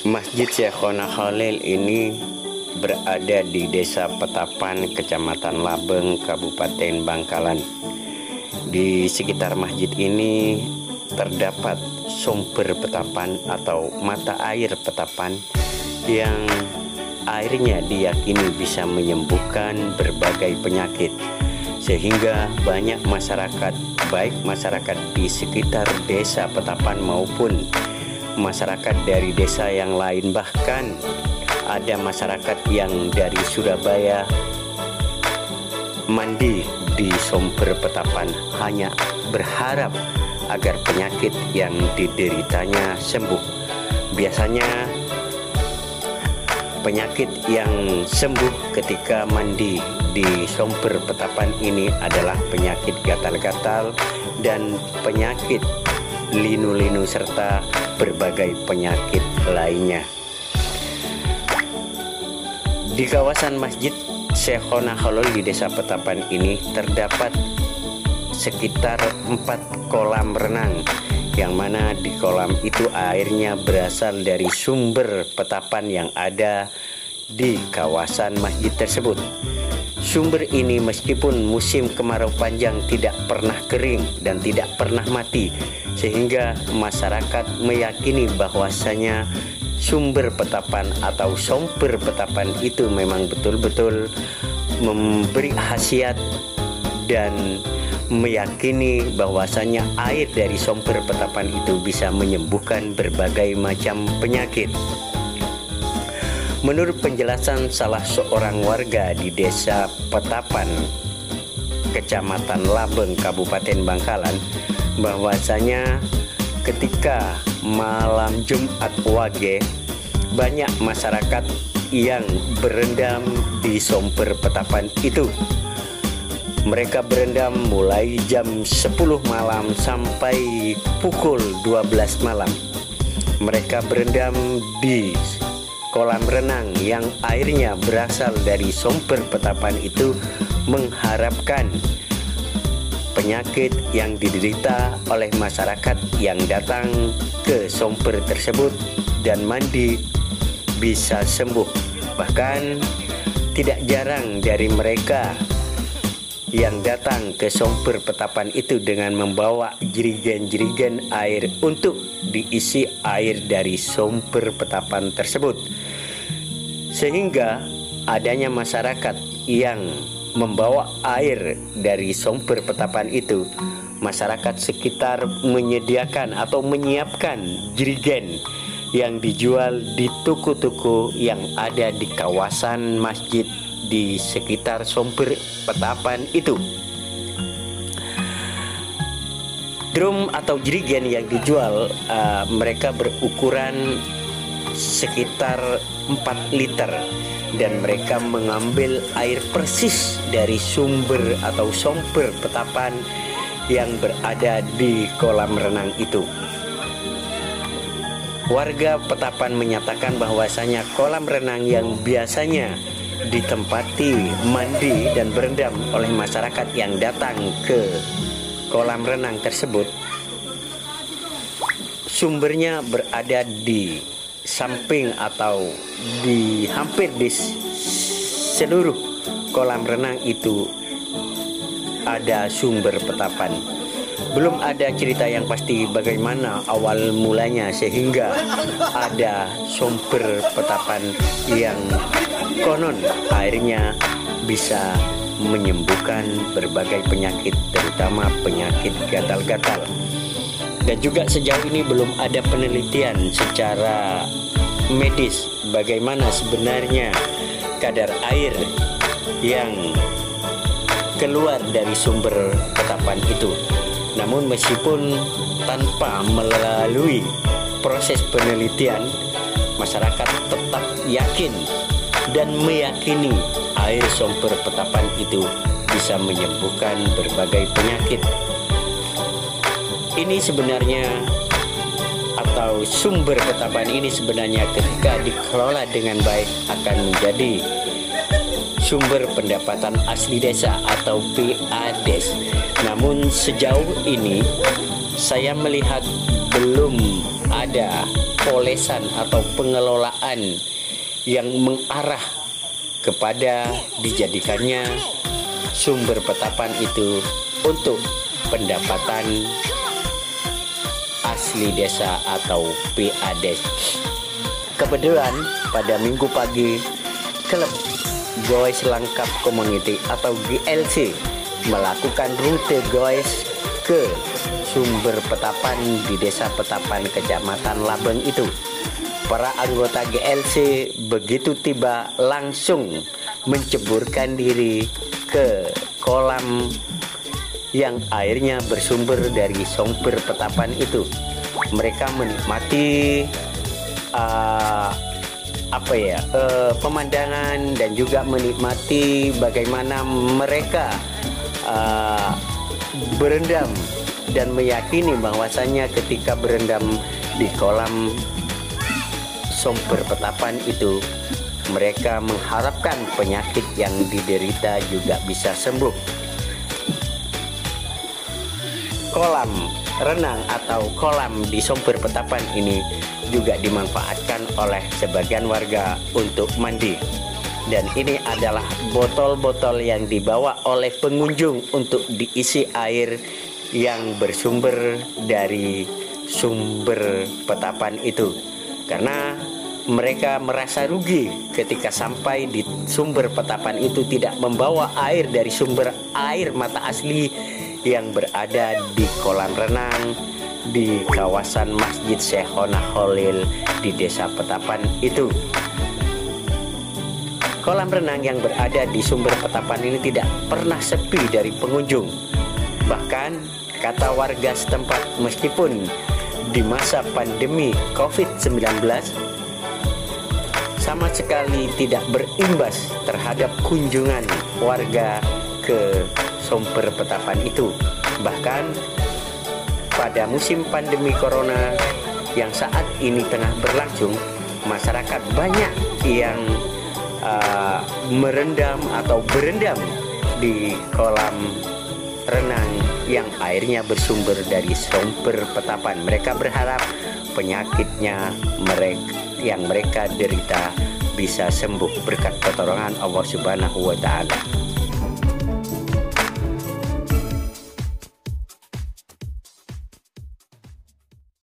Masjid Syekhona Khalil ini berada di Desa Petapan, Kecamatan Labeng, Kabupaten Bangkalan. Di sekitar masjid ini terdapat sumber petapan atau mata air petapan yang airnya diyakini bisa menyembuhkan berbagai penyakit, sehingga banyak masyarakat, baik masyarakat di sekitar Desa Petapan maupun masyarakat dari desa yang lain, bahkan ada masyarakat yang dari Surabaya mandi di sumber petapan hanya berharap agar penyakit yang dideritanya sembuh. Biasanya penyakit yang sembuh ketika mandi di sumber petapan ini adalah penyakit gatal-gatal dan penyakit linu-linu serta berbagai penyakit lainnya. Di kawasan Masjid Syekhona Khalil di Desa Petapan ini terdapat sekitar 4 kolam renang, yang mana di kolam itu airnya berasal dari sumber petapan yang ada di kawasan masjid tersebut. Sumber ini meskipun musim kemarau panjang tidak pernah kering dan tidak pernah mati, sehingga masyarakat meyakini bahwasanya sumber petapan atau sumber petapan itu memang betul-betul memberi khasiat, dan meyakini bahwasanya air dari sumber petapan itu bisa menyembuhkan berbagai macam penyakit. Menurut penjelasan salah seorang warga di Desa Petapan, Kecamatan Labeng, Kabupaten Bangkalan, bahwasanya ketika malam Jumat Wage banyak masyarakat yang berendam di sumber petapan itu. Mereka berendam mulai jam 10 malam sampai pukul 12 malam. Mereka berendam di kolam renang yang airnya berasal dari sumber petapan itu, mengharapkan penyakit yang diderita oleh masyarakat yang datang ke sumber tersebut dan mandi bisa sembuh. Bahkan tidak jarang dari mereka yang datang ke sumber petapan itu dengan membawa jerigen-jerigen air untuk diisi air dari sumber petapan tersebut, sehingga adanya masyarakat yang membawa air dari sumber petapan itu, masyarakat sekitar menyediakan atau menyiapkan jerigen yang dijual di toko-toko yang ada di kawasan masjid di sekitar sumber petapan itu. Drum atau jerigen yang dijual mereka berukuran sekitar 4 liter, dan mereka mengambil air persis dari sumber atau sumber petapan yang berada di kolam renang itu. Warga Petapan menyatakan bahwasanya kolam renang yang biasanya ditempati mandi dan berendam oleh masyarakat yang datang ke kolam renang tersebut, sumbernya berada di samping atau di hampir di seluruh kolam renang itu ada sumber petapan. Belum ada cerita yang pasti bagaimana awal mulanya sehingga ada sumber petapan yang konon airnya bisa menyembuhkan berbagai penyakit, terutama penyakit gatal-gatal. Dan juga sejauh ini belum ada penelitian secara medis bagaimana sebenarnya kadar air yang keluar dari sumber petapan itu. Namun meskipun tanpa melalui proses penelitian, masyarakat tetap yakin dan meyakini air sumber petapan itu bisa menyembuhkan berbagai penyakit. Ini sebenarnya, atau sumber petapan ini sebenarnya ketika dikelola dengan baik akan menjadi sumber pendapatan asli desa atau PADES. Namun sejauh ini saya melihat belum ada pengolesan atau pengelolaan yang mengarah kepada dijadikannya sumber petapan itu untuk pendapatan asli desa atau PAD. Kebetulan pada minggu pagi klub Goes Langkap Community atau GLC melakukan rute goes ke sumber petapan di desa Petapan Kecamatan Labeng itu. Para anggota GLC begitu tiba langsung menceburkan diri ke kolam yang airnya bersumber dari sumber petapan itu. Mereka menikmati pemandangan dan juga menikmati bagaimana mereka berendam dan meyakini bahwasanya ketika berendam di kolam sumber petapan itu, mereka mengharapkan penyakit yang diderita juga bisa sembuh. Kolam renang atau kolam di sumber petapan ini juga dimanfaatkan oleh sebagian warga untuk mandi. Dan ini adalah botol-botol yang dibawa oleh pengunjung untuk diisi air yang bersumber dari sumber petapan itu. Karena mereka merasa rugi ketika sampai di sumber petapan itu tidak membawa air dari sumber air mata asli yang berada di kolam renang di kawasan Masjid Syekhona Khalil di desa Petapan itu. Kolam renang yang berada di sumber petapan ini tidak pernah sepi dari pengunjung. Bahkan kata warga setempat, meskipun di masa pandemi COVID-19 sama sekali tidak berimbas terhadap kunjungan warga ke sumber petapan itu. Bahkan pada musim pandemi corona yang saat ini tengah berlangsung, masyarakat banyak yang merendam atau berendam di kolam renang yang airnya bersumber dari sumber petapan. Mereka berharap penyakitnya yang mereka derita bisa sembuh berkat pertolongan Allah Subhanahu wa Ta'ala.